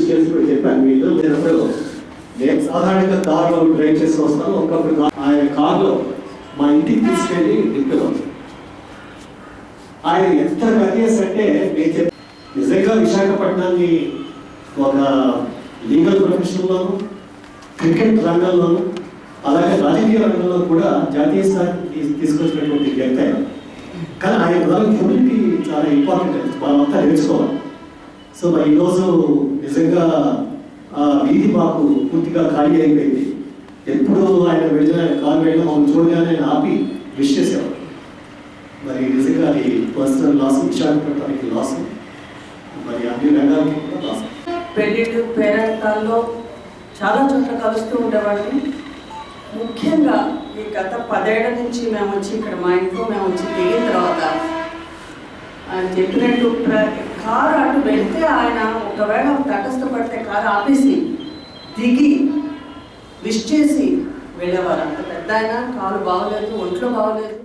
Introduce చేసి కూడా చెప్పాను. వీళ్ళు నేను సాధారణంగా కార్లో డ్రైవ్ చేసి వస్తాను. ఒకప్పుడు ఆయన కార్లో మా ఇంటికి తీసుకెళ్ళి దింపేవాళ్ళు. ఆయన ఎంత కరియర్స్ అంటే నేను నిజంగా విశాఖపట్నాన్ని ఒక లీగల్ ప్రొఫెషన్లోను, క్రికెట్ రంగంలోను, అలాగే రాజకీయ రంగంలో కూడా జాతీయ స్థాయికి తీసుకొచ్చినటువంటి వ్యక్తి ఆయన. కానీ ఆయన ద్వారా హ్యూమిలిటీ చాలా ఇంపార్టెంట్, మనమంతా నేర్చుకోవాలి. సో ఈరోజు నిజంగా వీధి మాకు పూర్తిగా ఖాళీ అయిపోయింది. ఎప్పుడు ఆయన వెళ్ళిన కారు వెళ్ళిన మమ్మల్ని చూడగానే ఆపి విష్ చేసేవారు. మరి నిజంగా అది పర్సనల్ లాస్, విశాఖపట్నానికి లాస్, మరి అన్ని రంగాలకి కూడా లాస్. పెళ్ళిళ్ళు పేరెంటాల్లో చాలా చోట్ల కలుస్తూ ఉండేవాళ్ళని. ముఖ్యంగా ఈ గత 10 ఏళ్ల నుంచి మేము వచ్చి ఇక్కడ మా ఇంట్లో మేము వచ్చి దిగిన తర్వాత ఆయన చెప్పినట్టు కారు అటు వెళ్తే ఆయన ఒకవేళ తటస్థపడితే కారు ఆపేసి దిగి విష్ చేసి వెళ్ళేవారు. అంత పెద్ద ఆయన, కాలు బాగోలేదు, ఒంట్లో బాగోలేదు.